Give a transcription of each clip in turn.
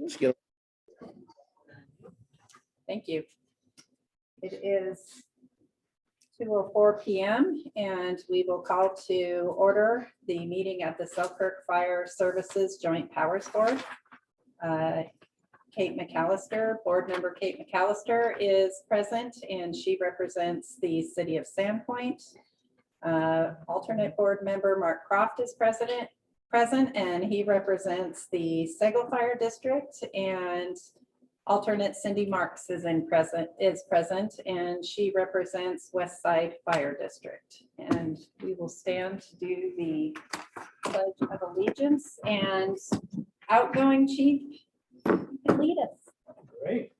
Skill. Thank you. It is 2:04 p.m. and we will call to order the meeting at the Selkirk Fire Services Joint Powers Board. Kate McAllister, board member Kate McAllister is present and she represents the city of Sandpoint. Alternate board member Mark Croft is present and he represents the Segal Fire District, and alternate Cindy Marks is present and she represents West Side Fire District. And we will stand to do the Pledge of Allegiance, and outgoing chief can lead us. Great.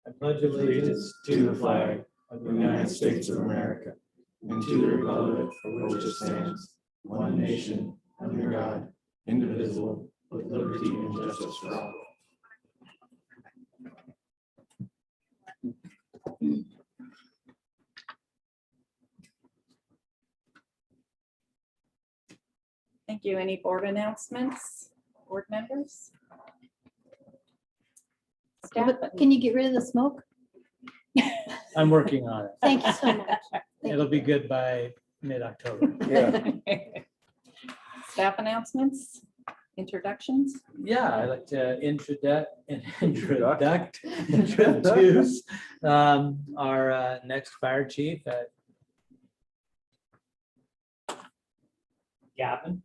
I pledge allegiance to the flag of the United States of America and to the republic for which it stands, one nation, under God, indivisible, with liberty and justice for all. Thank you. Any board announcements, board members? Staff? Can you get rid of the smoke? I'm working on it. Thank you so much. It'll be good by mid-October. Yeah. Staff announcements, introductions. Yeah, I'd like to introduce our next fire chief, Gavin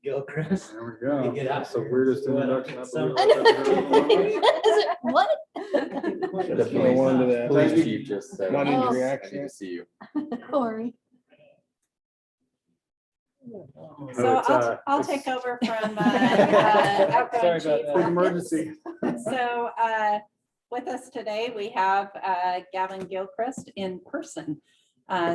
Gilchrist. There we go. Get out That's the here. weirdest What introduction. up, I've some- ever heard. What? Definitely one to the Police chief just said, One in "I need reaction." to see you." Corey. So it's, I'll take over from Sorry outgoing about chief. that. Emergency. So with us today, we have Gavin Gilchrist in person.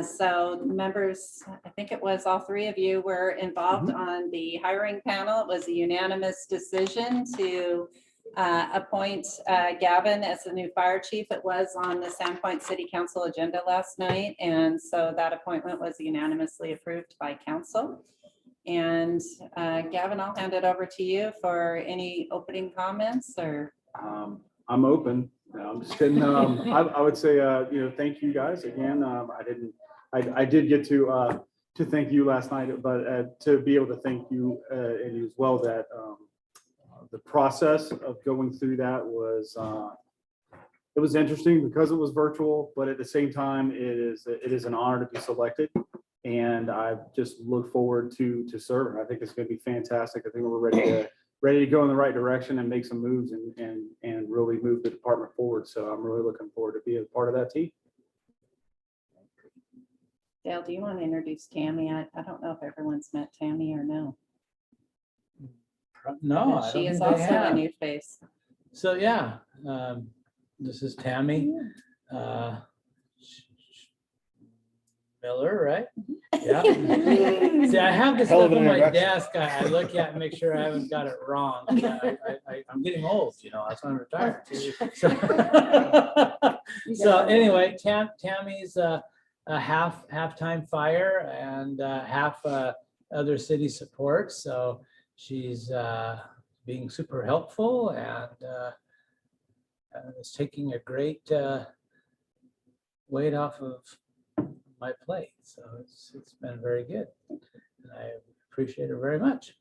So members, I think it was all three of you were involved on the hiring panel. It was a unanimous decision to appoint Gavin as the new fire chief. It was on the Sandpoint City Council agenda last night, and so that appointment was unanimously approved by council. And Gavin, I'll hand it over to you for any opening comments or. I'm open. No, I'm just kidding. I would say, thank you guys again. I did get to thank you last night, but to be able to thank you and as well that the process of going through that was, it was interesting because it was virtual, but at the same time, it is an honor to be selected. And I just look forward to serving. I think it's going to be fantastic. I think we're ready to go in the right direction and make some moves and really move the department forward. So I'm really looking forward to being a part of that team. Dale, do you want to introduce Tammy? I don't know if everyone's met Tammy or no. No, I She don't is think they also a have. new face. So yeah, this is Tammy Miller, right? Yeah. See, I have this Hell stuff of an on my introduction. desk. I look at and make sure I haven't got it wrong. I'm getting old, that's why I'm retired. So anyway, Tammy's a half-time fire and half other city support. So she's being super helpful and is taking a great weight off of my plate. So it's been very good. And I appreciate her very much.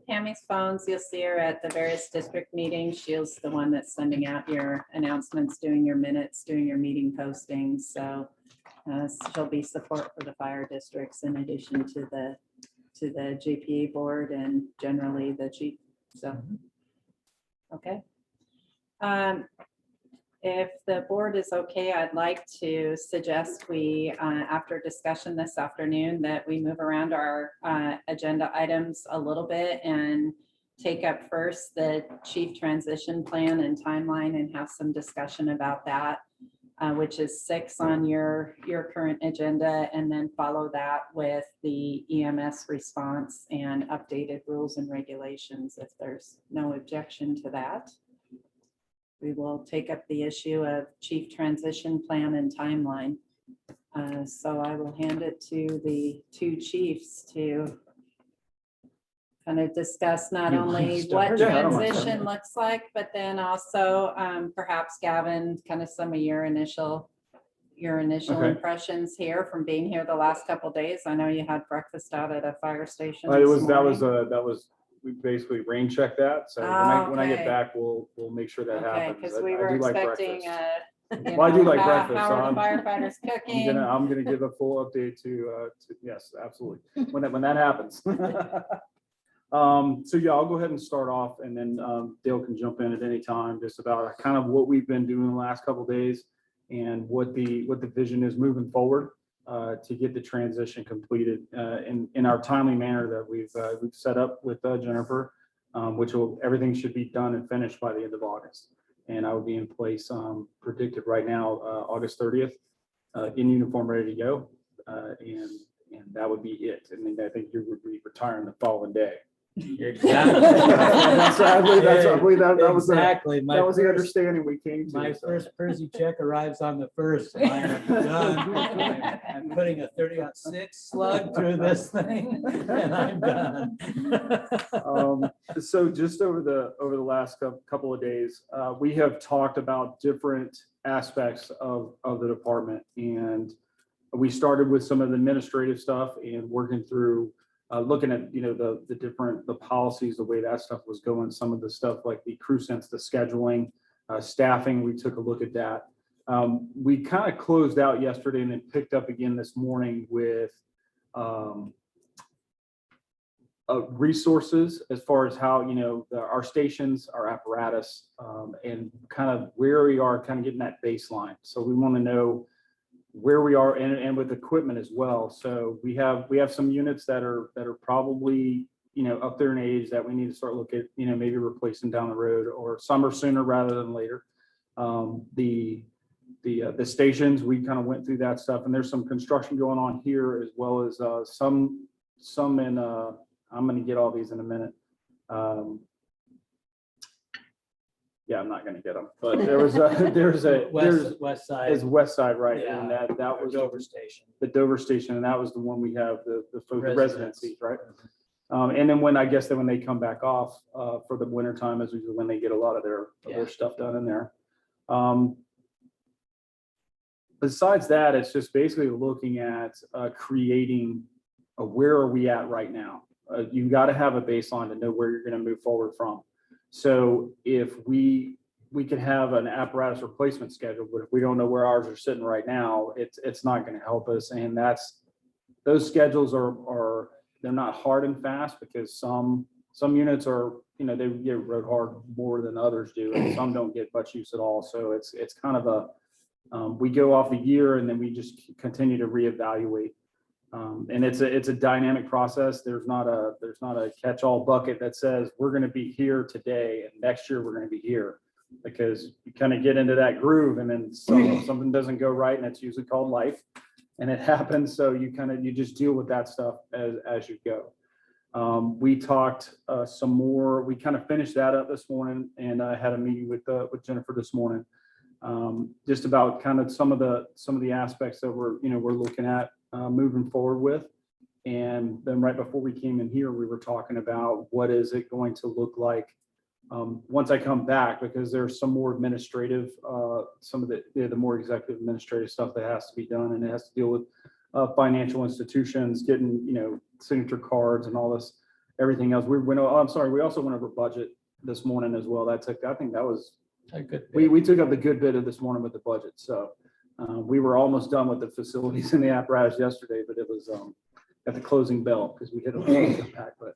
Tammy's phones, you'll see her at the various district meetings. She's the one that's sending out your announcements, doing your minutes, doing your meeting postings. So she'll be support for the fire districts in addition to the JPA board and generally the chief. So, okay. If the board is okay, I'd like to suggest we, after discussion this afternoon, that we move around our agenda items a little bit and take up first the chief transition plan and timeline and have some discussion about that, which is 6 on your current agenda, and then follow that with the EMS response and updated rules and regulations if there's no objection to that. We will take up the issue of chief transition plan and timeline. So I will hand it to the two chiefs to kind of discuss not You only start? what Yeah, I don't mind. transition looks like, but then also perhaps Gavin, kind of some of your initial Okay. impressions here from being here the last couple days. I know you had breakfast out at a fire station. It this was, morning. that was, we basically rain checked that. So when I get Okay. back, we'll make sure that Okay, happens. because I we do were like expecting breakfast. Well, I do like breakfast, How so are the I'm- firefighters cooking? I'm gonna give a full update to yes, absolutely, when that happens. So yeah, I'll go ahead and start off, and then Dale can jump in at any time, just about kind of what we've been doing the last couple of days and what the vision is moving forward to get the transition completed in our timely manner that we've set up with Jennifer, which everything should be done and finished by the end of August. And I will be in place, predicted right now, August 30th, in uniform, ready to go. And that would be it. And then I think you would be retiring the following day. Exactly. I believe that was the, Exactly. that was the understanding we came to. My so. first Percy check arrives on the 1st, and I am done. I'm putting a 30-06 slug through this thing, and I'm done. So just over the last couple of days, we have talked about different aspects of the department, and we started with some of the administrative stuff and working through looking at the policies, the way that stuff was going, some of the stuff like the crew sense, the scheduling, staffing. We took a look at that. We kind of closed out yesterday and then picked up again this morning with resources as far as how our stations, our apparatus, and kind of where we are, kind of getting that baseline. So we want to know where we are and with equipment as well. So we have some units that are probably up there in age that we need to start looking at maybe replacing down the road, or some are sooner rather than later. The stations, we kind of went through that stuff, and there's some construction going on here as well as some in I'm going to get all these in a minute. Yeah, I'm not going to get them, but there's West side. is West Side, right? Yeah, And that was Dover Station. the Dover Station, and that was the one we have the Residents. residencies, right? And then when they come back off for the winter time is usually when they get a lot of their stuff done in there. Besides that, it's just basically looking at creating where are we at right now. You've got to have a baseline to know where you're going to move forward from. So if we could have an apparatus replacement schedule, but if we don't know where ours are sitting right now, it's not going to help us. And those schedules are they're not hard and fast, because some units are, they get rode hard more than others do, and some don't get much use at all. So it's kind of we go off the year and then we just continue to reevaluate. And it's a dynamic process. There's not a catch-all bucket that says we're going to be here today and next year we're going to be here, because you kind of get into that groove and then something doesn't go right, and it's usually called life, and it happens. So you just deal with that stuff as you go. We talked some more. We kind of finished that up this morning, and I had a meeting with Jennifer this morning, just about kind of some of the aspects that we're looking at moving forward with. And then right before we came in here, we were talking about what is it going to look like once I come back, because there's some more administrative, some of the more executive administrative stuff that has to be done, and it has to deal with financial institutions, getting signature cards and all this, everything else. I'm sorry, we also went over budget this morning as well. I think that was A good we took up the good bit of this morning with the budget. So we were almost done with the facilities and the apparatus yesterday, but it was at the closing bell because we hit a little impact. But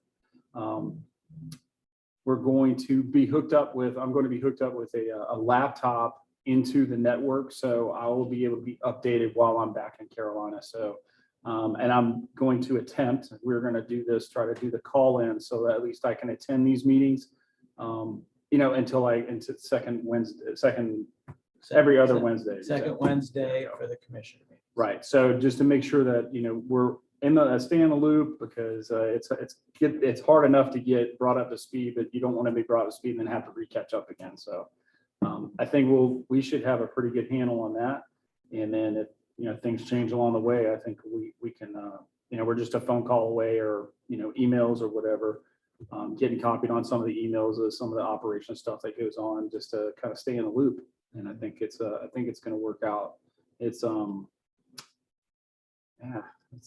we're going to be hooked up with, I'm going to be hooked up with a laptop into the network. So I will be able to be updated while I'm back in Carolina. So, and I'm going to attempt, we're going to do this, try to do the call in so that at least I can attend these meetings, until every other Wednesday. Second Wednesday for the commission meeting. Right. So just to make sure that, we're stay in the loop, because it's hard enough to get brought up to speed, but you don't want to be brought up to speed and then have to re-catch up again. So I think we should have a pretty good handle on that. And then if, things change along the way, I think we can, we're just a phone call away, or, emails or whatever. getting copied on some of the emails of some of the operation stuff that goes on, just to kind of stay in the loop. And I think it's going to work out. It's yeah,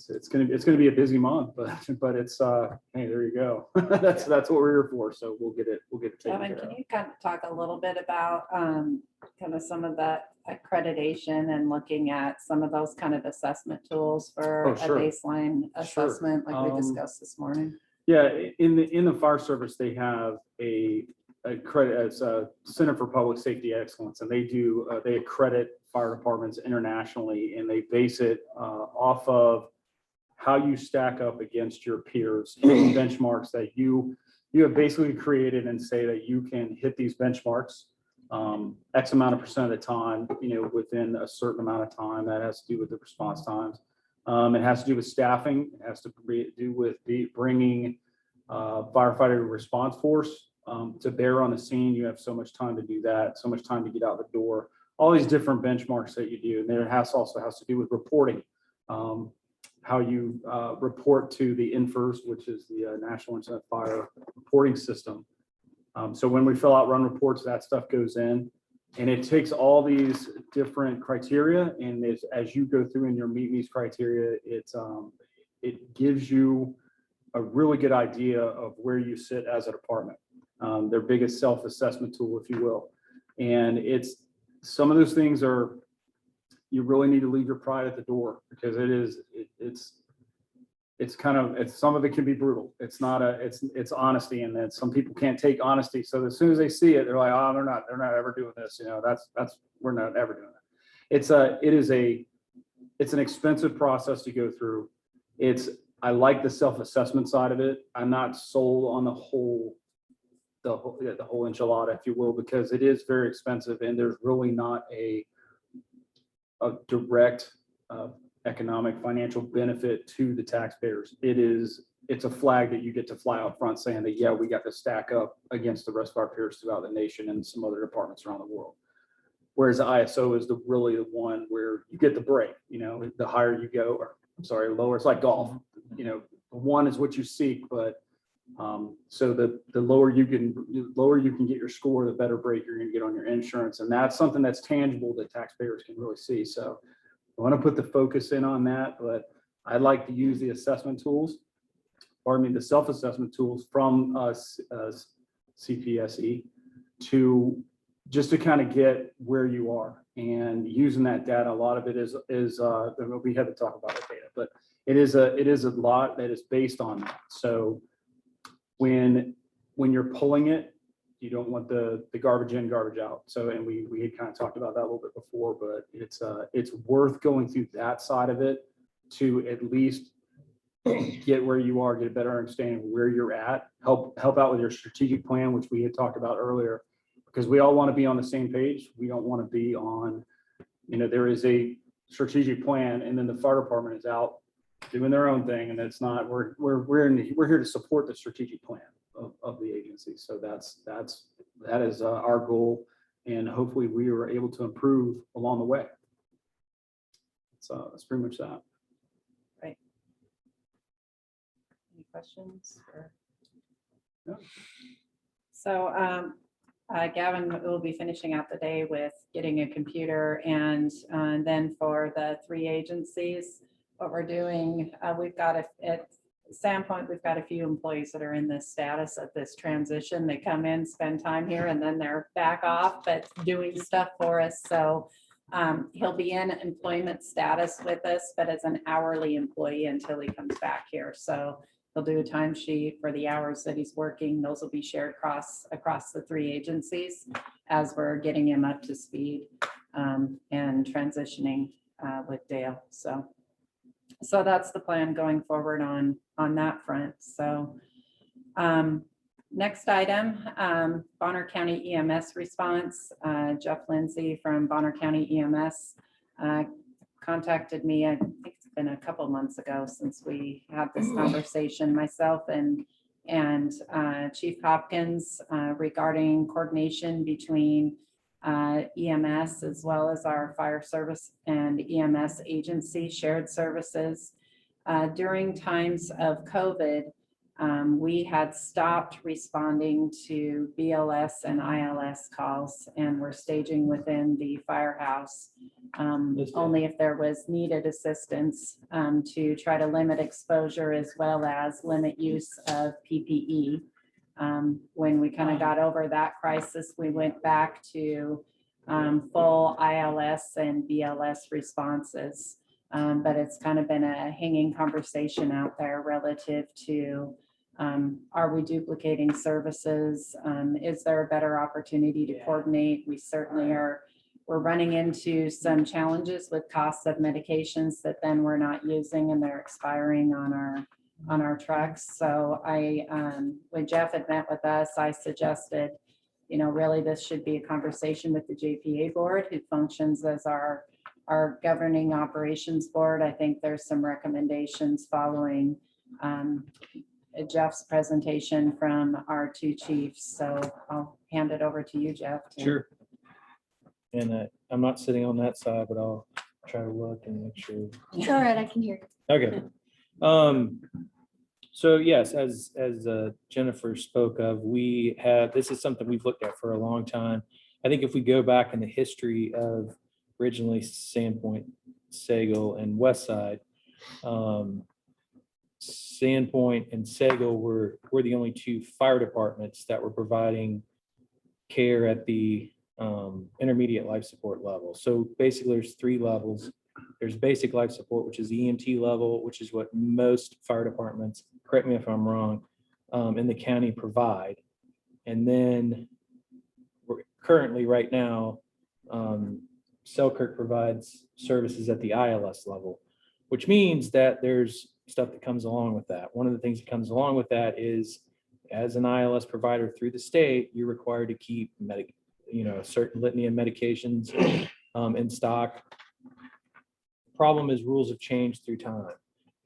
it's going to be a busy month, but it's hey, there you go. that's what we're here for. So we'll get it taken Kevin, care can of. you kind of talk a little bit about kind of some of that accreditation and looking at some of those kind of assessment tools for Oh, a sure. baseline Sure. assessment like we discussed this morning? Yeah, in the fire service, they have a credit as a Center for Public Safety Excellence, and they accredit fire departments internationally, and they base it off of how you stack up against your peers, benchmarks that you have basically created, and say that you can hit these benchmarks X amount of percent of the time, within a certain amount of time. That has to do with the response times. It has to do with staffing. It has to do with bringing firefighter response force to bear on the scene. You have so much time to do that, so much time to get out the door, all these different benchmarks that you do. And then it also has to do with reporting, how you report to the INFRS, which is the National Incident Fire Reporting System. So when we fill out run reports, that stuff goes in. And it takes all these different criteria, and as you go through and you're meeting these criteria, it gives you a really good idea of where you sit as a department. Their biggest self-assessment tool, if you will. And some of those things you really need to leave your pride at the door, because some of it can be brutal. It's honesty, and then some people can't take honesty. So as soon as they see it, they're like, oh, they're not ever doing this. We're not ever doing that. It's an expensive process to go through. I like the self-assessment side of it. I'm not sold on the whole enchilada, if you will, because it is very expensive, and there's really not a direct economic financial benefit to the taxpayers. It's a flag that you get to fly out front, saying that, yeah, we got to stack up against the rest of our peers throughout the nation and some other departments around the world. Whereas the ISO is really the one where you get the break. The higher you go, lower. It's like golf. One is what you seek, but so the lower you can get your score, the better break you're going to get on your insurance, and that's something that's tangible that taxpayers can really see. So I want to put the focus in on that, but I like to use the assessment tools, the self-assessment tools from CPSE to kind of get where you are, and using that data. A lot of it is we had to talk about the data, but it is a lot that is based on that. So when you're pulling it, you don't want the garbage in, garbage out. So, and we had kind of talked about that a little bit before, but it's worth going through that side of it to at least get where you are, get a better understanding of where you're at, help out with your strategic plan, which we had talked about earlier, because we all want to be on the same page. We don't want to be on, there is a strategic plan, and then the fire department is out doing their own thing, and it's not. We're here to support the strategic plan of the agency. So that is our goal, and hopefully we were able to improve along the way. So that's pretty much that. Right. Any questions? No. So Gavin will be finishing out the day with getting a computer, and then for the 3 agencies, what we're doing, we've got at Sandpoint, we've got a few employees that are in this status of this transition. They come in, spend time here, and then they're back off, but doing stuff for us. So he'll be in employment status with us, but as an hourly employee until he comes back here. So he'll do a timesheet for the hours that he's working. Those will be shared across the 3 agencies as we're getting him up to speed and transitioning with Dale. So that's the plan going forward on that front. So next item, Bonner County EMS response. Jeff Lindsay from Bonner County EMS contacted me. I think it's been a couple months ago since we had this conversation, myself and Chief Hopkins, regarding coordination between EMS as well as our fire service and EMS agency shared services. During times of COVID, We had stopped responding to BLS and ILS calls and were staging within the firehouse. Only if there was needed assistance to try to limit exposure as well as limit use of PPE. When we kind of got over that crisis, we went back to full ILS and BLS responses. But it's kind of been a hanging conversation out there relative to are we duplicating services? Is there a better opportunity to coordinate? We certainly are. We're running into some challenges with costs of medications that then we're not using and they're expiring on our trucks. So when Jeff had met with us, I suggested, really this should be a conversation with the JPA board, who functions as our governing operations board. I think there's some recommendations following Jeff's presentation from our two chiefs. So I'll hand it over to you, Jeff. Sure. And I'm not sitting on that side, but I'll try to look and make sure. It's all right, I can hear you. Okay. So yes, as Jennifer spoke of, this is something we've looked at for a long time. I think if we go back in the history of originally Sandpoint, Sagal, and Westside, Sandpoint and Sagal were the only two fire departments that were providing care at the intermediate life support level. So basically there's three levels. There's basic life support, which is the EMT level, which is what most fire departments, correct me if I'm wrong, in the county provide. And then currently right now, Selkirk provides services at the ILS level, which means that there's stuff that comes along with that. One of the things that comes along with that is, as an ILS provider through the state, you're required to keep a certain litany of medications in stock. Problem is, rules have changed through time.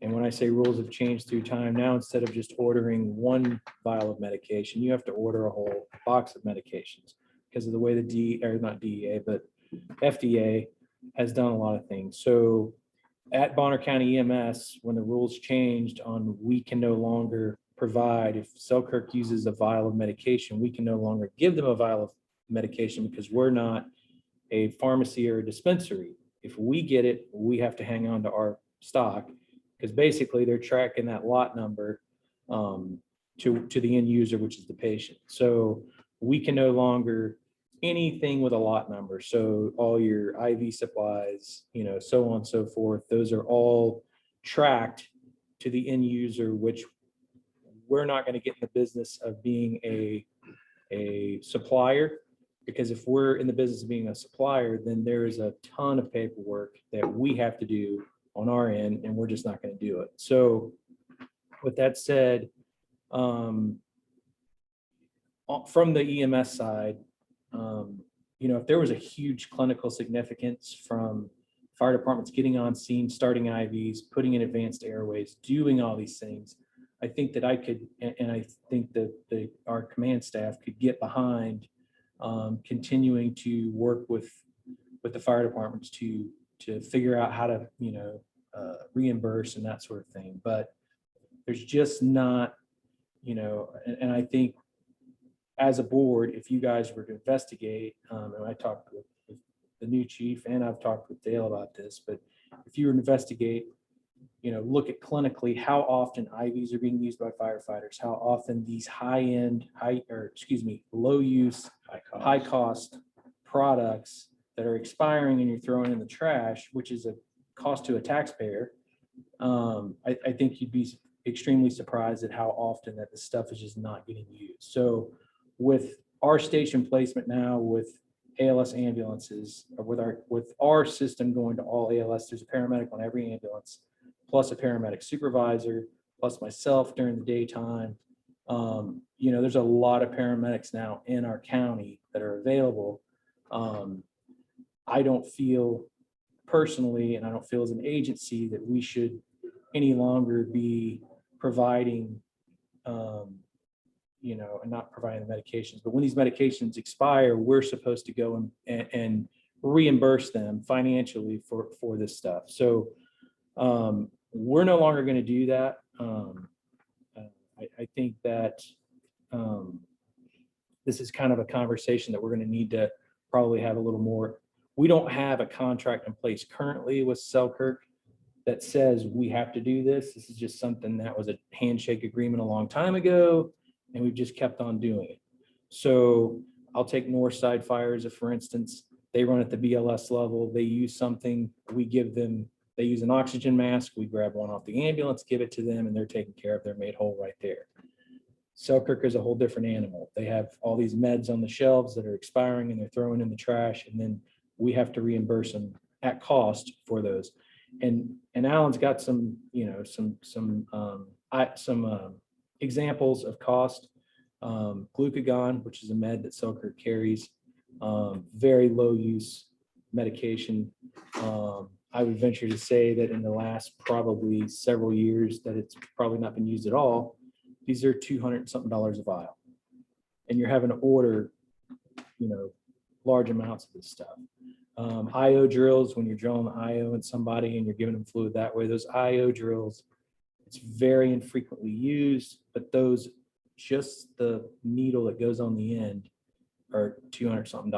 And when I say rules have changed through time, now instead of just ordering one vial of medication, you have to order a whole box of medications because of the way the FDA has done a lot of things. So at Bonner County EMS, when the rules changed on we can no longer provide, if Selkirk uses a vial of medication, we can no longer give them a vial of medication because we're not a pharmacy or a dispensary. If we get it, we have to hang on to our stock because basically they're tracking that lot number to the end user, which is the patient. So we can no longer anything with a lot number. So all your IV supplies, so on and so forth, those are all tracked to the end user, which we're not going to get in the business of being a supplier, because if we're in the business of being a supplier, then there is a ton of paperwork that we have to do on our end, and we're just not going to do it. So with that said, from the EMS side, if there was a huge clinical significance from fire departments getting on scene, starting IVs, putting in advanced airways, doing all these things, I think that I could, and I think that our command staff could get behind continuing to work with the fire departments to figure out how to, reimburse and that sort of thing. But there's just not, and I think as a board, if you guys were to investigate, and I talked with the new chief and I've talked with Dale about this, but if you were to investigate, look at clinically how often IVs are being used by firefighters, how often these low use, high cost products that are expiring and you're throwing in the trash, which is a cost to a taxpayer. I think you'd be extremely surprised at how often that this stuff is just not getting used. So with our station placement now with ALS ambulances, or with our system going to all ALS, there's a paramedic on every ambulance, plus a paramedic supervisor, plus myself during the daytime. There's a lot of paramedics now in our county that are available. I don't feel personally, and I don't feel as an agency, that we should any longer be providing, and not providing the medications. But when these medications expire, we're supposed to go and reimburse them financially for this stuff. So we're no longer going to do that. I think that this is kind of a conversation that we're going to need to probably have a little more. We don't have a contract in place currently with Selkirk that says we have to do this. This is just something that was a handshake agreement a long time ago, and we've just kept on doing it. So I'll take Northside Fire as a for instance. They run at the BLS level. They use something, we give them, they use an oxygen mask. We grab one off the ambulance, give it to them, and they're taken care of. They're made whole right there. Selkirk is a whole different animal. They have all these meds on the shelves that are expiring and they're throwing in the trash, and then we have to reimburse them at cost for those. And Alan's got some, you know, some examples of cost. Glucagon, which is a med that Selkirk carries, very low use medication. I would venture to say that in the last probably several years that it's probably not been used at all. These are $200 something a vial, and you're having to order, you know, large amounts of this stuff. IO drills, when you're drilling the IO in somebody and you're giving them fluid that way, those IO drills, it's very infrequently used, but those, just the needle that goes on the end are $200 something.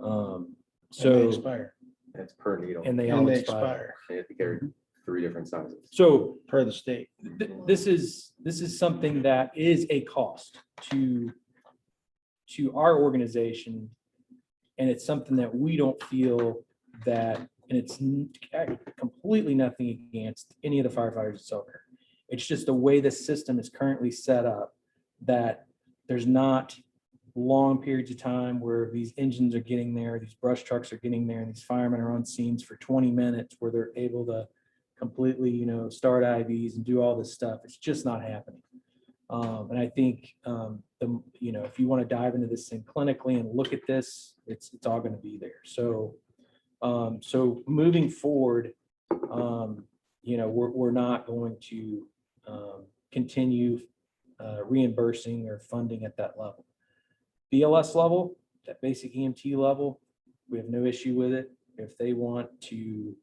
And they So, expire. It's per needle. and they And all they expire. expire They have to carry 3 different sizes. So per the state. this is something that is a cost to our organization. And it's something that we don't feel that, and it's completely nothing against any of the firefighters at Selkirk. It's just the way the system is currently set up, that there's not long periods of time where these engines are getting there, these brush trucks are getting there, and these firemen are on scenes for 20 minutes where they're able to completely, you know, start IVs and do all this stuff. It's just not happening. And I think, you know, if you want to dive into this thing clinically and look at this, it's all going to be there. So, so moving forward, you know, we're not going to continue reimbursing or funding at that level. BLS level, that basic EMT level, we have no issue with it. If they want to,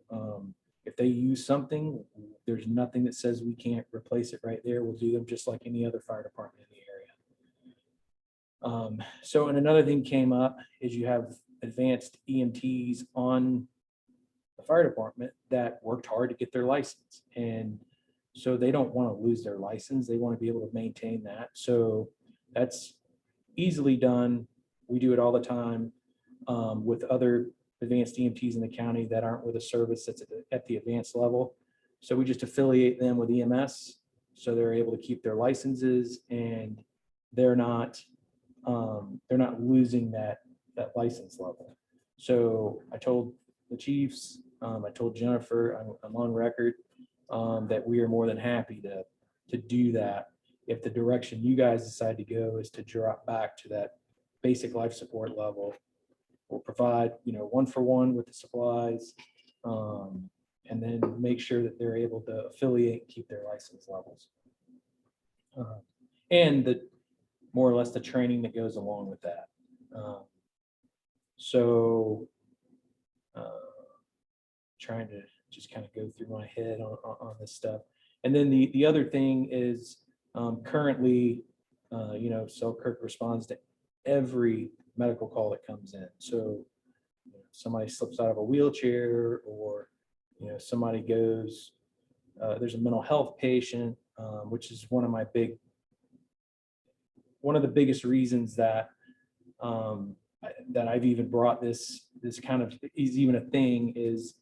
if they use something, there's nothing that says we can't replace it right there. We'll do them just like any other fire department in the area. So, and another thing came up is you have advanced EMTs on the fire department that worked hard to get their license. And so they don't want to lose their license. They want to be able to maintain that. So that's easily done. We do it all the time with other advanced EMTs in the county that aren't with a service that's at the advanced level. So we just affiliate them with EMS, so they're able to keep their licenses, and they're not losing that license level. So I told the chiefs, I told Jennifer, I'm on record that we are more than happy to do that if the direction you guys decide to go is to drop back to that basic life support level. We'll provide, you know, 1-for-1 with the supplies, and then make sure that they're able to affiliate and keep their license levels. And the more or less the training that goes along with that. So trying to just kind of go through my head on this stuff. And then the other thing is currently, you know, Selkirk responds to every medical call that comes in. So you know, somebody slips out of a wheelchair, or you know, somebody goes, there's a mental health patient, which is one of the biggest reasons that that I've even brought this kind of is even a thing, is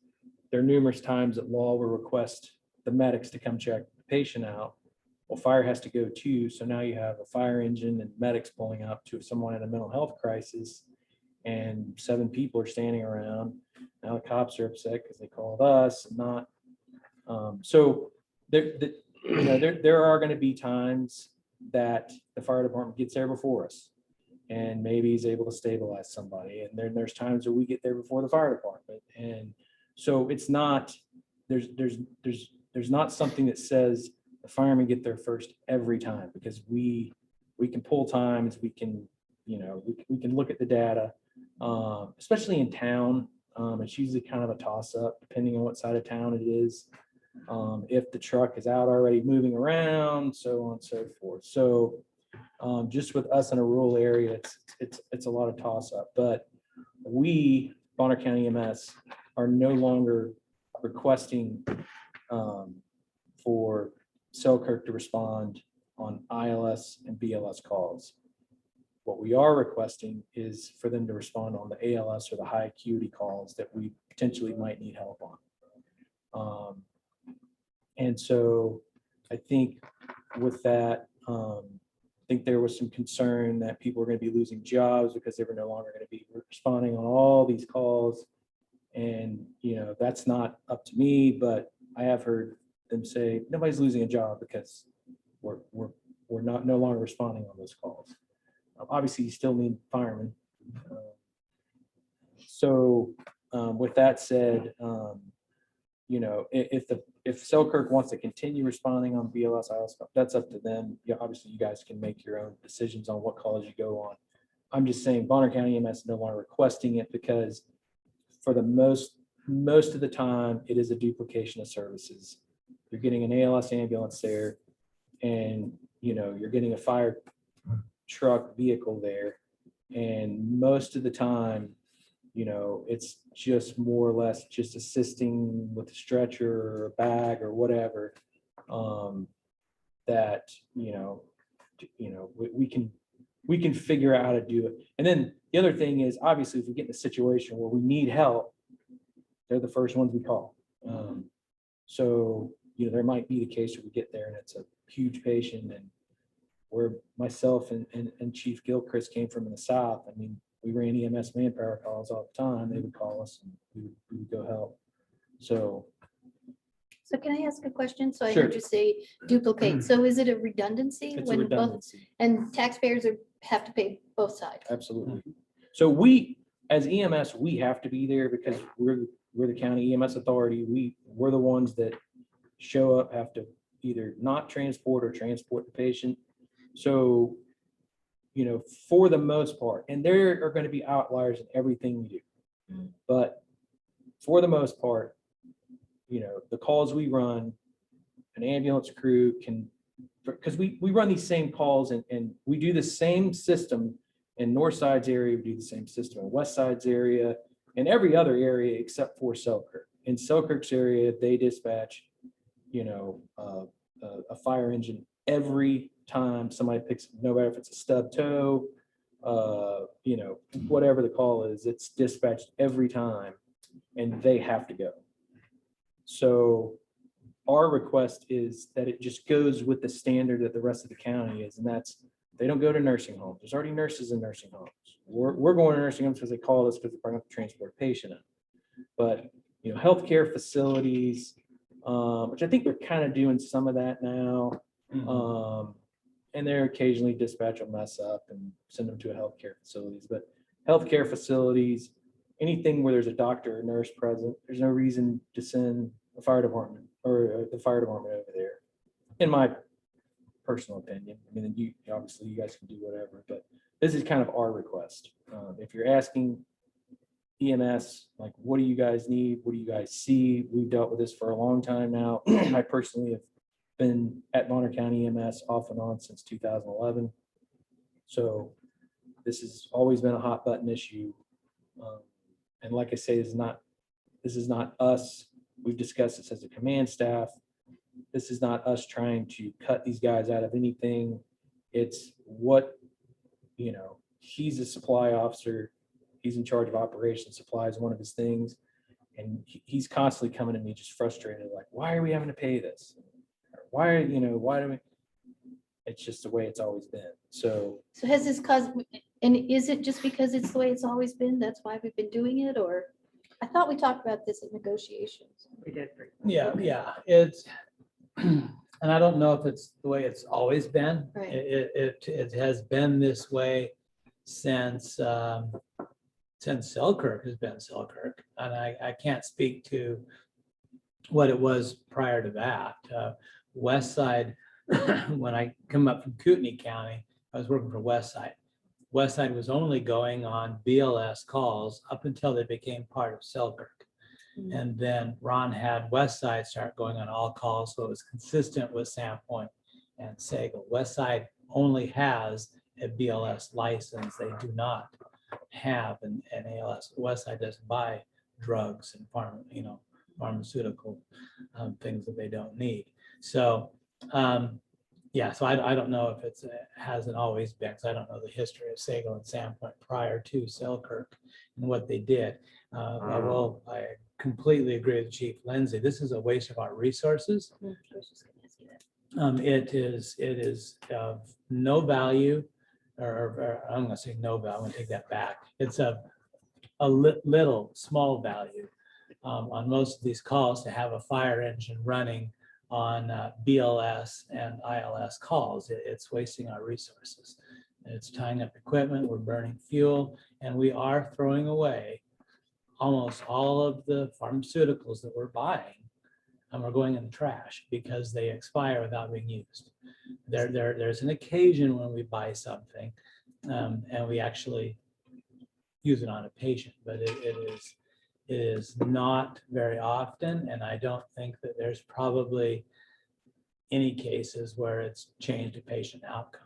there are numerous times that law will request the medics to come check the patient out. Well, fire has to go too. So now you have a fire engine and medics pulling up to someone in a mental health crisis, and 7 people are standing around. Now the cops are upset because they called us and not. So there are going to be times that the fire department gets there before us, and maybe is able to stabilize somebody. And then there's times where we get there before the fire department. And so it's not, there's not something that says the firemen get there first every time, because we can pull times, we can, you know, we can look at the data, especially in town. It's usually kind of a toss up depending on what side of town it is. if the truck is out already moving around, so on and so forth. So just with us in a rural area, it's a lot of toss up, but we, Bonner County EMS, are no longer requesting for Selkirk to respond on ILS and BLS calls. What we are requesting is for them to respond on the ALS or the high acuity calls that we potentially might need help on. And so I think with that, I think there was some concern that people were going to be losing jobs because they were no longer going to be responding on all these calls. And, that's not up to me, but I have heard them say nobody's losing a job because we're no longer responding on those calls. Obviously, you still need firemen. So with that said, if Selkirk wants to continue responding on BLS, ILS, that's up to them. Yeah, obviously, you guys can make your own decisions on what calls you go on. I'm just saying Bonner County EMS is no longer requesting it because for the most of the time, it is a duplication of services. You're getting an ALS ambulance there, and you're getting a fire truck vehicle there, and most of the time, it's just more or less just assisting with a stretcher or a bag or whatever. That we can figure out how to do it. And then the other thing is, obviously, if we get in a situation where we need help, they're the first ones we call. So there might be the case where we get there and it's a huge patient, and where myself and Chief Gilchrist came from in the South. I mean, we ran EMS manpower calls all the time. They would call us and we would go help. So can I ask a question? So I Sure. heard you say duplicate. So is it a redundancy? it's a when both redundancy. And taxpayers have to pay both sides? Absolutely. So we, as EMS, we have to be there because we're the county EMS authority. We're the ones that show up, have to either not transport or transport the patient. So, for the most part, and there are going to be outliers in everything we do, but for the most part, the calls we run, an ambulance crew can, because we run these same calls and we do the same system in Northside's area, we do the same system in Westside's area, and every other area except for Selkirk. In Selkirk's area, they dispatch, a fire engine every time somebody picks, no matter if it's a stub toe, whatever the call is, it's dispatched every time and they have to go. So our request is that it just goes with the standard that the rest of the county is, and that's they don't go to nursing homes. There's already nurses in nursing homes. We're going to nursing homes because they call us because they're going to transport a patient in. But healthcare facilities, which I think they're kind of doing some of that now. And they're occasionally dispatch will mess up and send them to a healthcare facilities. But healthcare facilities, anything where there's a doctor or nurse present, there's no reason to send a fire department or the fire department over there, in my personal opinion. I mean, obviously you guys can do whatever, but this is kind of our request. If you're asking EMS, like, what do you guys need? What do you guys see? We've dealt with this for a long time now. I personally have been at Bonner County EMS off and on since 2011. So this has always been a hot button issue. And like I say, this is not us. We've discussed this as a command staff. This is not us trying to cut these guys out of anything. It's what, he's a supply officer. He's in charge of operations. Supply is one of his things. And he's constantly coming to me just frustrated, like, why are we having to pay this? Why do we? It's just the way it's always been. So has this caused, and is it just because it's the way it's always been? That's why we've been doing it? Or I thought we talked about this in negotiations. We did. Yeah. It's, and I don't know if it's the way it's always been. Right. It has been this way since Selkirk has been Selkirk. And I can't speak to what it was prior to that. West Side, when I come up from Kootenai County, I was working for West Side. West Side was only going on BLS calls up until they became part of Selkirk. And then Ron had West Side start going on all calls, so it was consistent with Sandpoint and Sagal. West Side only has a BLS license. They do not have an ALS. West Side doesn't buy drugs and pharmaceutical things that they don't need. So, yeah, so I don't know if it hasn't always been, because I don't know the history of Sagal and Sandpoint prior to Selkirk and what they did. I completely agree with Chief Lindsay. This is a waste of our resources. I was just gonna ask you that. It is of no value, or I'm gonna say no value, I'm gonna take that back. It's a little, small value on most of these calls to have a fire engine running on BLS and ILS calls. It's wasting our resources. It's tying up equipment, we're burning fuel, and we are throwing away almost all of the pharmaceuticals that we're buying, and we're going in the trash because they expire without being used. There's an occasion when we buy something and we actually use it on a patient, but it is not very often, and I don't think that there's probably any cases where it's changed a patient outcome.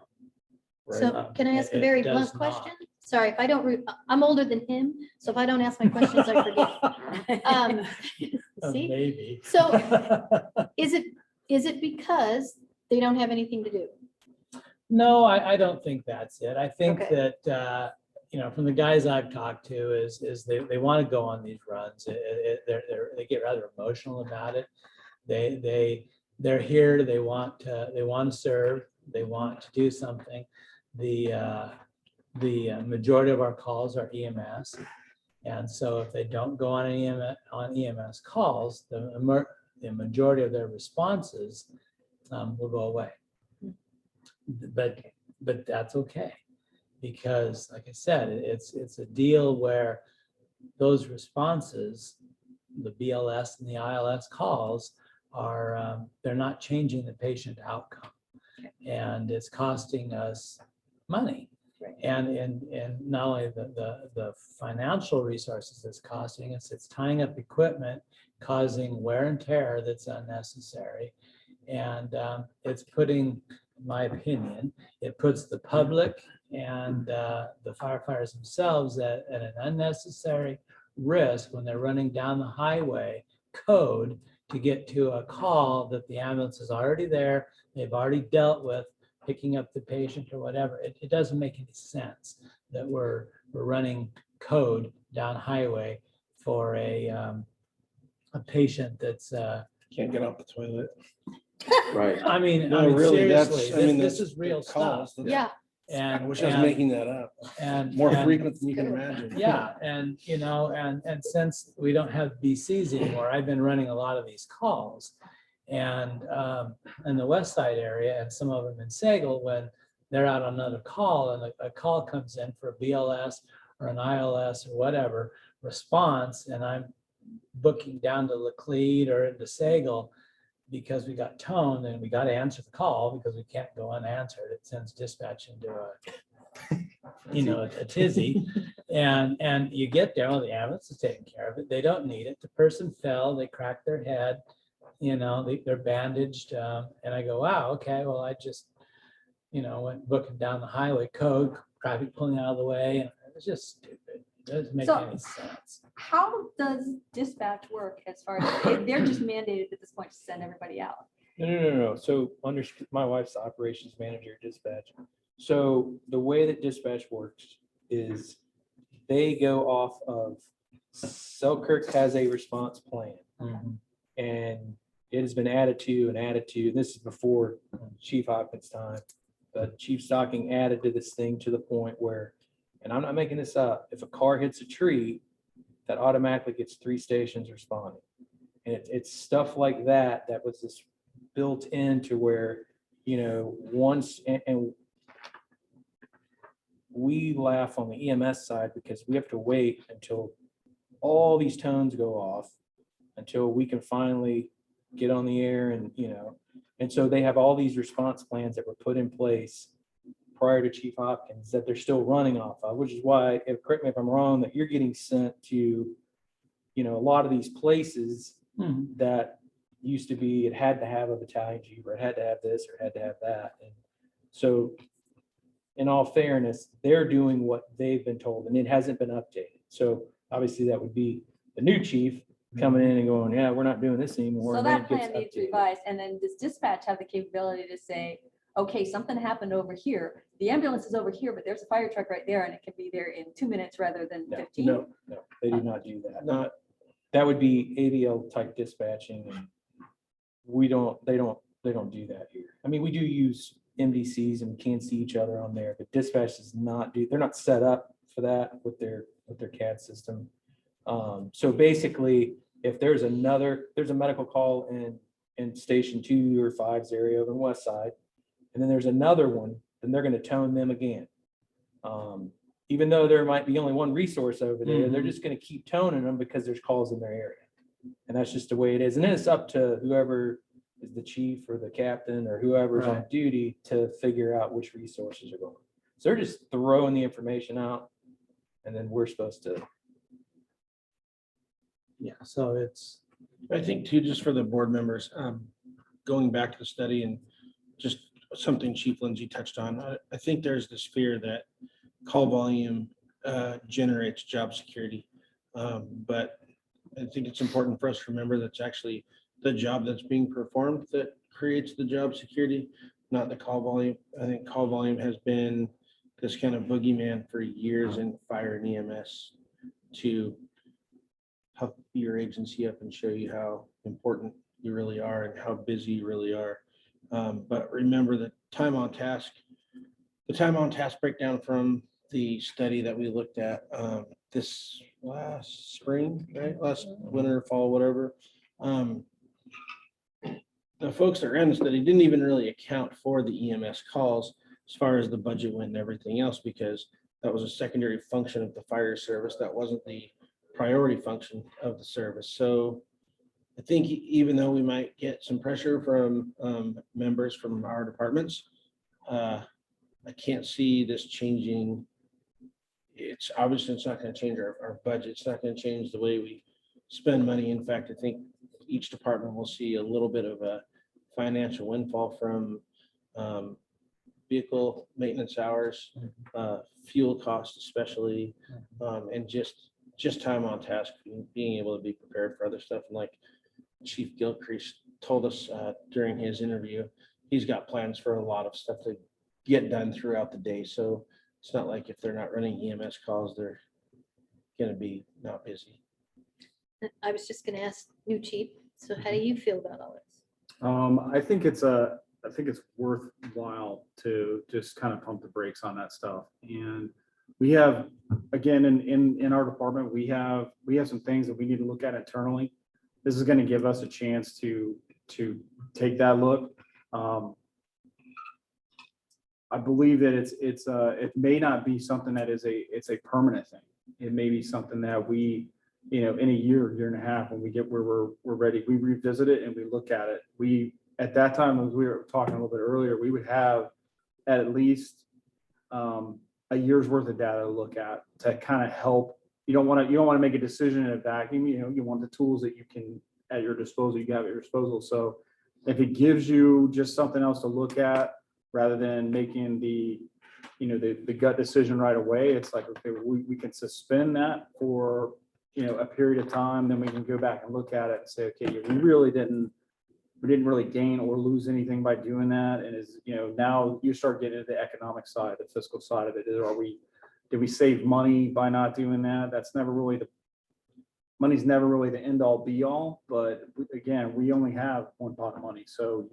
So can I ask a It very does blunt not. question? Sorry, if I don't, I'm older than him, so if I don't ask my questions, I forget. See, Maybe. so is it because they don't have anything to do? No, I don't think that's it. I think Okay. that, from the guys I've talked to is they want to go on these runs. They get rather emotional about it. They're here, they want to serve, they want to do something. The majority of our calls are EMS. And so if they don't go on EMS calls, the majority of their responses will go away. But that's okay, because like I said, it's a deal where those responses, the BLS and the ILS calls, are they're not changing the patient outcome, and it's costing us money. Right. And not only the financial resources it's costing us, it's tying up equipment, causing wear and tear that's unnecessary. And it's putting, in my opinion, it puts the public and the firefighters themselves at an unnecessary risk when they're running down the highway code to get to a call that the ambulance is already there, they've already dealt with, picking up the patient or whatever. It doesn't make any sense that we're running code down highway for a patient that's Can't get off the toilet. Right. I mean Really, seriously, this is real stuff. calls. Yeah, I And wish I was and- making that up. and More and- frequent than you can imagine. Yeah, and and since we don't have BCs anymore, I've been running a lot of these calls. And in the West Side area, and some of them in Sagal, when they're out on another call and a call comes in for a BLS or an ILS or whatever response, and I'm booking down to Laclede or into Sagal because we got tone, and we got to answer the call because we can't go unanswered. It sends dispatch into a tizzy. And you get there, well, the ambulance is taking care of it. They don't need it. The person fell, they cracked their head, they're bandaged. And I go, wow, okay, well, I just, went booking down the highway code, traffic pulling out of the way. And it was just stupid. It doesn't make So- any sense. How does dispatch work as far as, they're just mandated at this point to send everybody out? No. So my wife's the operations manager at dispatch. So the way that dispatch works is they go off of Selkirk has a response plan, Mhm. and it has been added to and added to. This is before Chief Hopkins' time, but Chief Stocking added to this thing to the point where, and I'm not making this up, if a car hits a tree, that automatically gets 3 stations responding. And it's stuff like that that was just built into where, once, and we laugh on the EMS side because we have to wait until all these tones go off until we can finally get on the air and so they have all these response plans that were put in place prior to Chief Hopkins that they're still running off of, which is why, correct me if I'm wrong, that you're getting sent to you know, a lot of these places Mhm. that used to be, it had to have a battalion chief, or it had to have this, or it had to have that. And so in all fairness, they're doing what they've been told, and it hasn't been updated. So obviously that would be the new chief coming in and going, yeah, we're not doing this anymore. So and then that it gets plan needs updated. revised, and then does dispatch have the capability to say, okay, something happened over here, the ambulance is over here, but there's a fire truck right there, and it can be there in 2 minutes rather than No, 15? No, they do not do that. Not, That would be ADL type dispatching. And they don't do that here. I mean, we do use MDCs and we can see each other on there, but dispatch does not do, they're not set up for that with their CAD system. So basically, if there's a medical call in station 2 or 5's area over in West Side, and then there's another one, then they're going to tone them again. Even though there might be only one resource over there, they're just going to keep toning them because there's calls in their area. And that's just the way it is. And then it's up to whoever is the chief or the captain or whoever's on Right. duty to figure out which resources are going. So they're just throwing the information out, and then we're supposed to. Yeah, so it's, I think too, just for the board members, going back to the study and just something Chief Lindsay touched on, I think there's this fear that call volume generates job security. But I think it's important for us to remember that's actually the job that's being performed that creates the job security, not the call volume. I think call volume has been this kind of boogeyman for years in fire and EMS to help your agency up and show you how important you really are and how busy you really are. But remember the time on task breakdown from the study that we looked at this last spring, right? Last winter, fall, whatever. The folks that ran the study didn't even really account for the EMS calls as far as the budget went and everything else, because that was a secondary function of the fire service. That wasn't the priority function of the service. So I think even though we might get some pressure from members from our departments, I can't see this changing. It's obviously, it's not going to change our budget. It's not going to change the way we spend money. In fact, I think each department will see a little bit of a financial windfall from vehicle maintenance hours, fuel costs especially, and just time on task, being able to be prepared for other stuff. And like Chief Gilcrease told us during his interview, he's got plans for a lot of stuff to get done throughout the day. So it's not like if they're not running EMS calls, they're going to be not busy. I was just gonna ask new chief, so how do you feel about all this? I think it's worthwhile to just kind of pump the brakes on that stuff. And we have, again, in our department, we have some things that we need to look at internally. This is going to give us a chance to take that look. I believe that it may not be something that it's a permanent thing. It may be something that we, in a year and a half, when we get where we're ready, we revisit it and we look at it. At that time, as we were talking a little bit earlier, we would have at least a year's worth of data to look at to kind of help. You don't want to make a decision in a vacuum. You want the tools that you can at your disposal. You have at your disposal. So if it gives you just something else to look at rather than making the gut decision right away, it's like, okay, we can suspend that for a period of time. Then we can go back and look at it and say, okay, we didn't really gain or lose anything by doing that. And now you start getting into the economic side, the fiscal side of it. Did we save money by not doing that? Money's never really the end all be all, but again, we only have one pot of money. So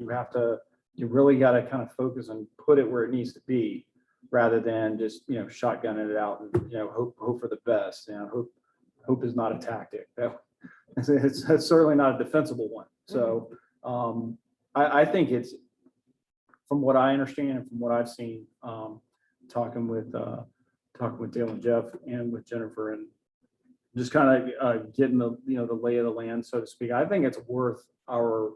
you really got to kind of focus and put it where it needs to be rather than just, shotgunning it out and, hope for the best. Hope is not a tactic. It's certainly not a defensible one. So I think it's, from what I understand and from what I've seen, talking with Dale and Jeff and with Jennifer, and just kind of getting the lay of the land, so to speak. I think it's worth our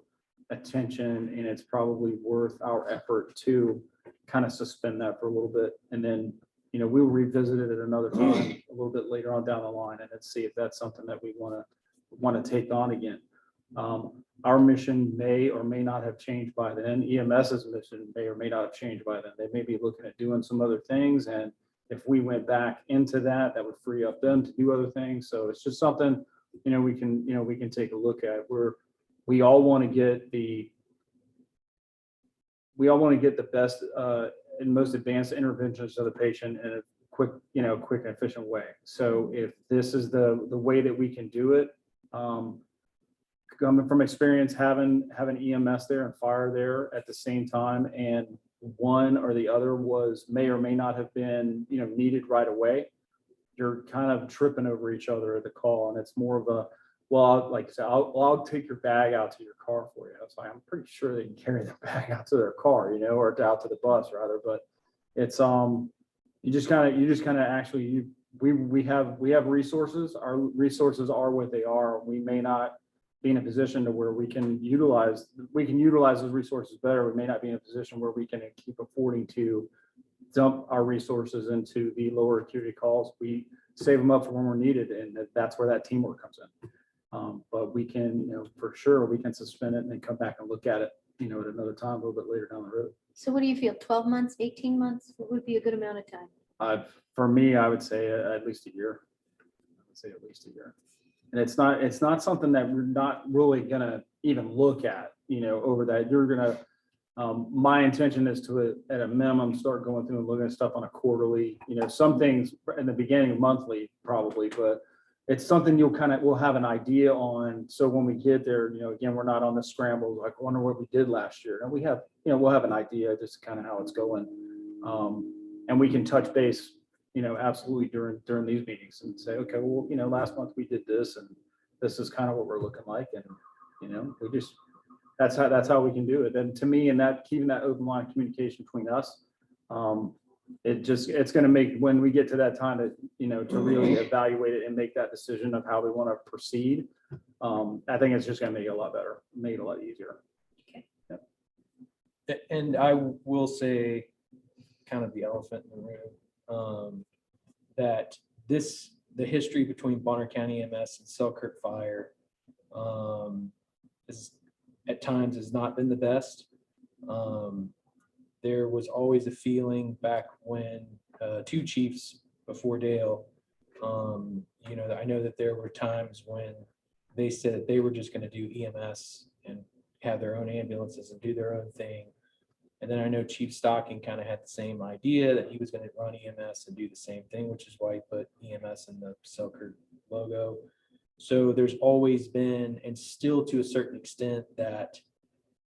attention, and it's probably worth our effort to kind of suspend that for a little bit, and then we'll revisit it at another time a little bit later on down the line, and let's see if that's something that we want want to take on again. Our mission may or may not have changed by then. EMS's mission may or may not have changed by then. They may be looking at doing some other things. And if we went back into that, that would free up them to do other things. So it's just something, we can take a look at. We all want to get the best and most advanced interventions of the patient in a quick and efficient way. So if this is the way that we can do it, coming from experience, having EMS there and fire there at the same time, and one or the other may or may not have been, needed right away, you're kind of tripping over each other at the call. And it's more of a, well, like I said, I'll take your bag out to your car for you. It's like, I'm pretty sure they can carry their bag out to their car, or out to the bus rather. But it's, we have resources. Our resources are what they are. We may not be in a position to where we can utilize those resources better. We may not be in a position where we can keep affording to dump our resources into the lower acuity calls. We save them up for when we're needed, and that's where that teamwork comes in. But we can, for sure, we can suspend it and then come back and look at it, at another time, a little bit later down the road. So what do you feel, 12 months, 18 months? What would be a good amount of time? For me, I would say at least a year. I would say at least a year. And it's not something that we're not really gonna even look at, over that. You're gonna, my intention is to, at a minimum, start going through and looking at stuff on a quarterly, some things in the beginning monthly probably, but it's something we'll have an idea on. So when we get there, again, we're not on the scramble, like, I wonder what we did last year. And we have, we'll have an idea just kind of how it's going. And we can touch base, absolutely during these meetings and say, okay, well, last month we did this and this is kind of what we're looking like. And, we just, that's how we can do it. And to me, and that keeping that open line of communication between us, it's going to make, when we get to that time to really evaluate it and make that decision of how we want to proceed. I think it's just going to make it a lot better, make it a lot easier. Okay. Yeah. And I will say, kind of the elephant in the room, that the history between Bonner County EMS and Selkirk Fire is at times has not been the best. There was always a feeling back when two chiefs before Dale, I know that there were times when they said they were just going to do EMS and have their own ambulances and do their own thing. And then I know Chief Stocking kind of had the same idea that he was going to run EMS and do the same thing, which is why he put EMS in the Selkirk logo. So there's always been, and still to a certain extent, that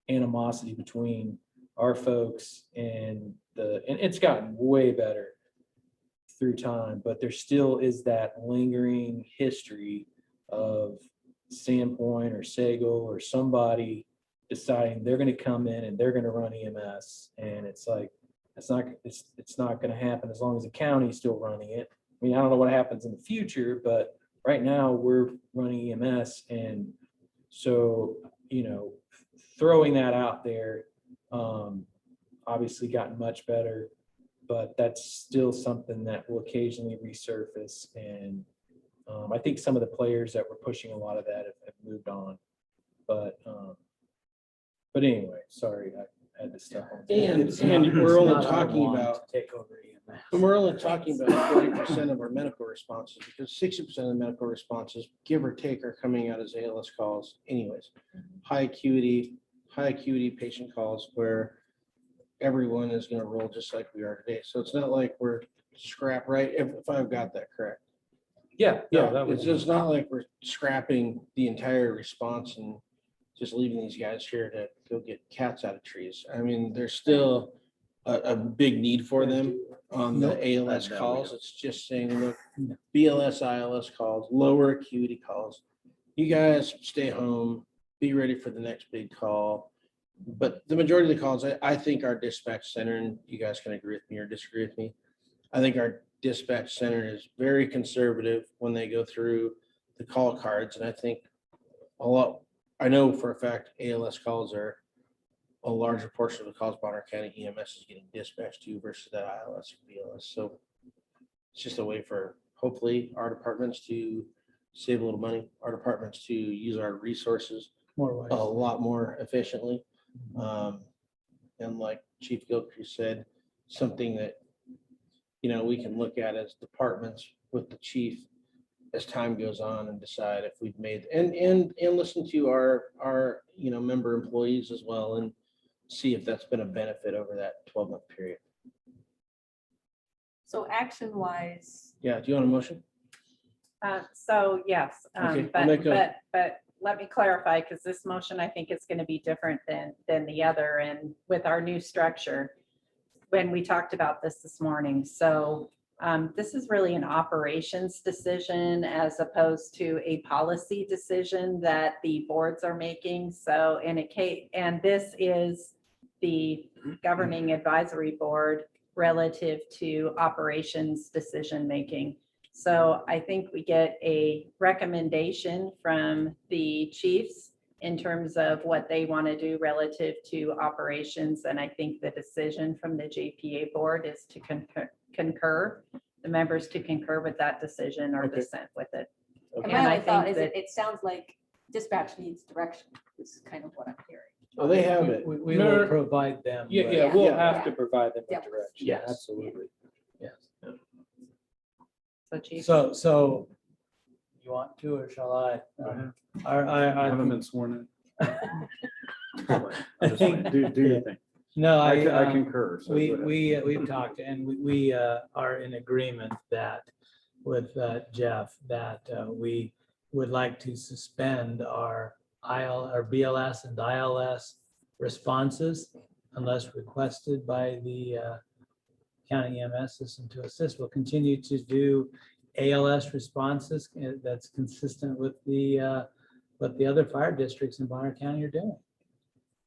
animosity between our folks and it's gotten way better through time, but there still is that lingering history of Sandpoint or Sagal or somebody deciding they're going to come in and they're going to run EMS. And it's like, it's not going to happen as long as the county's still running it. I mean, I don't know what happens in the future, but right now we're running EMS. And so, throwing that out there, obviously gotten much better, but that's still something that will occasionally resurface. And I think some of the players that were pushing a lot of that have moved on. But anyway, sorry, I had to step on. And we're only talking want about, to take over EMS. and we're only talking about 40% of our medical responses, because 60% of the medical responses, give or take, are coming out as ALS calls anyways. High acuity patient calls where everyone is going to roll just like we are today. So it's not like we're scrap, right? If I've got that correct. Yeah, that It's just not like we're scrapping the entire response and just leaving these guys here to go get cats out of trees. I mean, there's still a big need for them on the ALS calls. It's just saying, look, BLS, ILS calls, lower acuity calls. You guys stay home, be ready for the next big call. But the majority of the calls, I think our dispatch center, and you guys can agree with me or disagree with me, I think our dispatch center is very conservative when they go through the call cards. And I think I know for a fact ALS calls are a larger portion of the calls Bonner County EMS is getting dispatched to versus that ILS or BLS. So it's just a way for hopefully our departments to save a little money, our departments to use our resources More a wisely. lot more efficiently. And like Chief Gilchrist said, something that, we can look at as departments with the chief as time goes on and decide if we've made, and listen to our, member employees as well and see if that's been a benefit over that 12-month period. So action wise, Yeah, do you want a motion? So yes, Okay, I'll make but let me clarify, because this motion, I think is going to be different than the other, and with our new structure, when we talked about this morning. So this is really an operations decision as opposed to a policy decision that the boards are making. So in a case, and this is the governing advisory board relative to operations decision-making. So I think we get a recommendation from the chiefs in terms of what they want to do relative to operations. And I think the decision from the JPA board is to concur, the members to concur with that decision or Okay. dissent with it. and And my I only thought think is that- it sounds like dispatch needs direction, is kind of what I'm hearing. Oh, they have it. We No, will provide them. Yeah, with- yeah, we'll Yeah. have to provide them with Yeah. direction. Yes. Absolutely. Yes. So chief, So you want to, or shall I? I Haven't think- been sworn in. I think- Do your thing. No, I I, concur. so we, go ahead. we've talked and we are in agreement that with Jeff, that we would like to suspend our BLS and ILS responses unless requested by the county EMS system to assist. We'll continue to do ALS responses that's consistent with what the other fire districts in Bonner County are doing.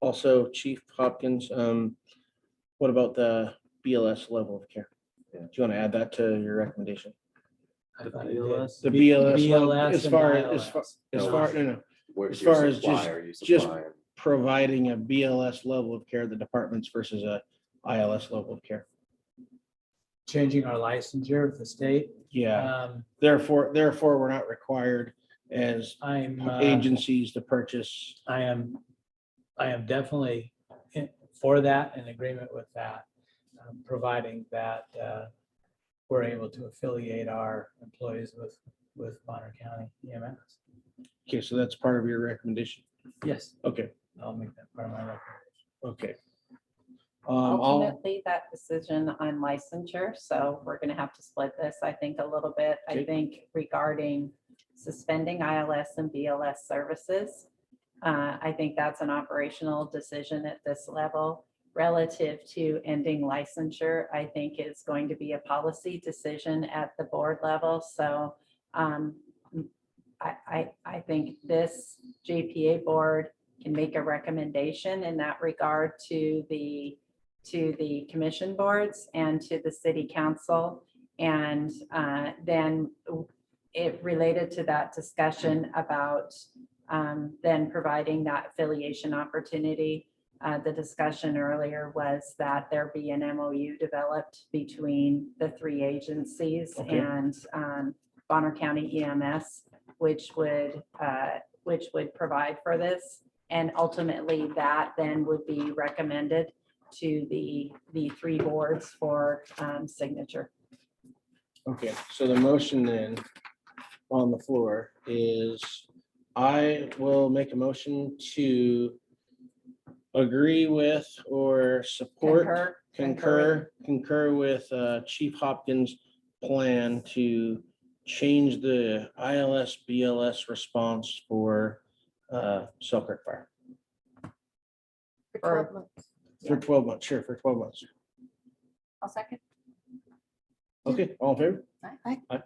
Also, Chief Hopkins, what about the BLS level of care? Yeah. Do you want to add that to your recommendation? I The thought it did. BLS? The BLS level, BLS as and far ILS. no, Where's As your far as supply? Are you just supplying? providing a BLS level of care, the departments versus a ILS level of care. Changing our licensure with the state. Yeah, therefore, we're not required as I'm, agencies to purchase. I am definitely for that, in agreement with that, providing that we're able to affiliate our employees with Bonner County EMS. Okay, so that's part of your recommendation. Yes, Okay, I'll make that part of my recommendation. okay. ultimately, that decision on licensure, so we're going to have to split this, I think, a little bit. I Okay. think regarding suspending ILS and BLS services, I think that's an operational decision at this level. Relative to ending licensure, I think is going to be a policy decision at the board level. So I think this JPA board can make a recommendation in that regard to the commission boards and to the city council. And then it related to that discussion about then providing that affiliation opportunity. The discussion earlier was that there be an MOU developed between the three agencies Okay. and Bonner County EMS, which would provide for this. And ultimately, that then would be recommended to the three boards for signature. Okay, so the motion then on the floor is I will make a motion to agree with or support, concur with Chief Hopkins' plan to change the ILS BLS response for Selkirk Fire For 12 months. for 12 months, sure, for 12 months. I'll second. Okay, all in favor? Aye. Aye.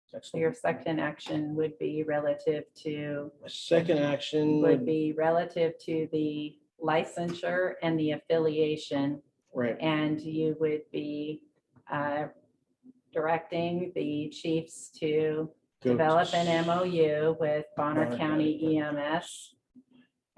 So Excellent. your second action would be relative to Second action would would be relative to the licensure and the affiliation. right, And you would be directing the chiefs to go develop to an MOU with Bonner Bonner County EMS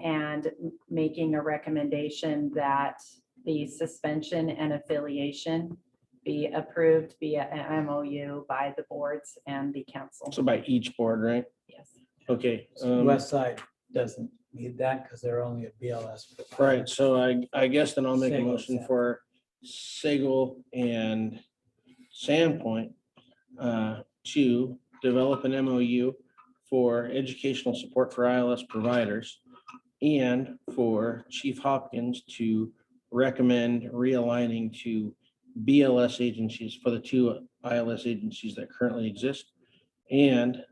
and making a recommendation that the suspension and affiliation be approved via an MOU by the boards and the council. So by each board, right? Yes. Okay. West Side doesn't need that because they're only a BLS. Right, so I guess then I'll make a Sagal, motion Sandpoint. for Sagal and Sandpoint to develop an MOU for educational support for ILS providers and for Chief Hopkins to recommend realigning to BLS agencies for the two ILS agencies that currently exist. And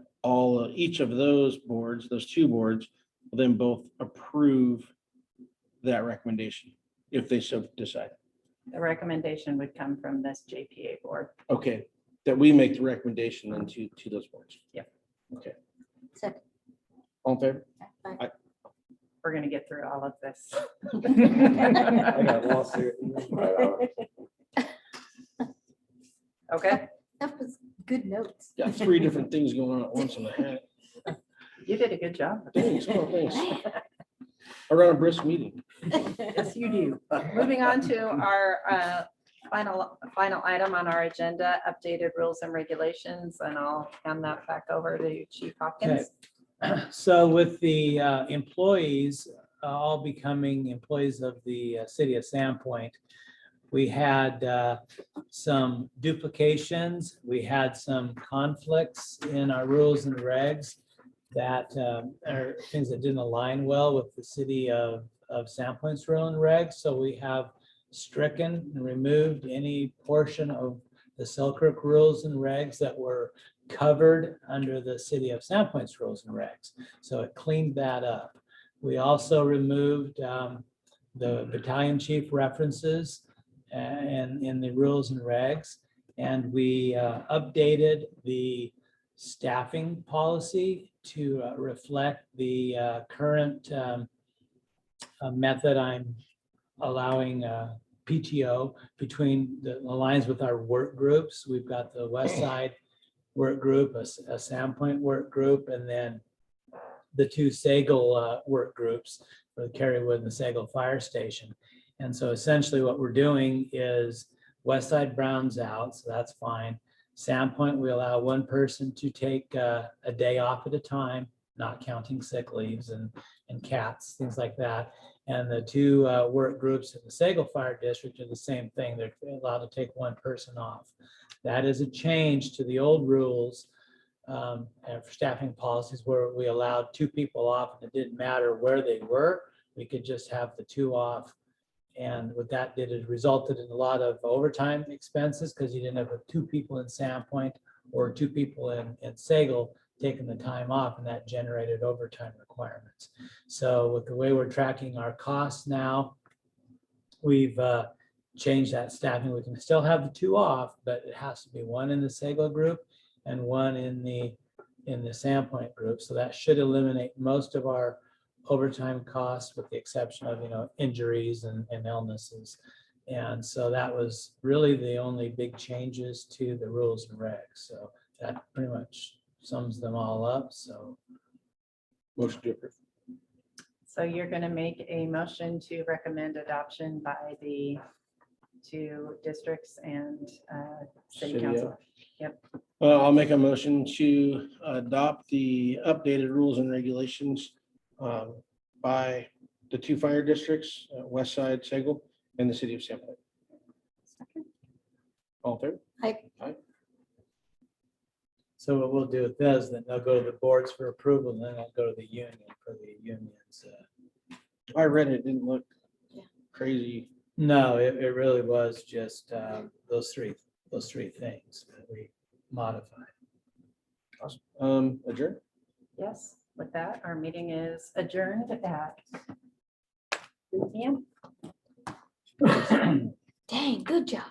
each of those boards, those two boards, will then both approve that recommendation if they so decide. The recommendation would come from this JPA board. Okay, that we make the recommendation then to those boards. Yep. Okay, Second. all in favor? We're gonna get through all of this. I got lost here. Okay, That was good notes. Got three different things going on at once in the head. you did a good job. Thanks, oh, thanks. I run a brisk meeting. Yes, you do. Moving on to our final item on our agenda, updated rules and regulations, and I'll hand that back over to Chief Hopkins. So with the employees all becoming employees of the city of Sandpoint, we had some duplications. We had some conflicts in our rules and regs that are things that didn't align well with the city of Sandpoint's rule and regs. So we have stricken and removed any portion of the Selkirk rules and regs that were covered under the city of Sandpoint's rules and regs. So it cleaned that up. We also removed the battalion chief references and in the rules and regs. And we updated the staffing policy to reflect the current method I'm allowing PTO between the lines with our work groups. We've got the West Side work group, a Sandpoint work group, and then the two Sagal work groups for the Carywood and the Sagal Fire Station. And so essentially what we're doing is West Side Brown's out, so that's fine. Sandpoint, we allow one person to take a day off at a time, not counting sick leaves and cats, things like that. And the two work groups in the Sagal Fire District are the same thing. They're allowed to take one person off. That is a change to the old rules and for staffing policies where we allowed two people off and it didn't matter where they were. We could just have the two off. And what that did is resulted in a lot of overtime expenses because you didn't have two people in Sandpoint or two people in Sagal taking the time off, and that generated overtime requirements. So with the way we're tracking our costs now, we've changed that staffing. We can still have the two off, but it has to be one in the Sagal group and one in the Sandpoint group. So that should eliminate most of our overtime costs with the exception of, injuries and illnesses. And so that was really the only big changes to the rules and regs. So that pretty much sums them all up. So Motion to approve. So you're going to make a motion to recommend adoption by the two districts and city City, council. Yep. I'll make a motion to adopt the updated rules and regulations by the two fire districts, West Side, Sagal, and the city of Sandpoint. All in favor? So what we'll do with this, then they'll go to the boards for approval, and then they'll go to the union for the unions. I read it, didn't look Yeah. crazy. No, it really was just those three things that we modified. Awesome. Adjourn. Yes, with that, our meeting is adjourned at 3 p.m. Dang, good job.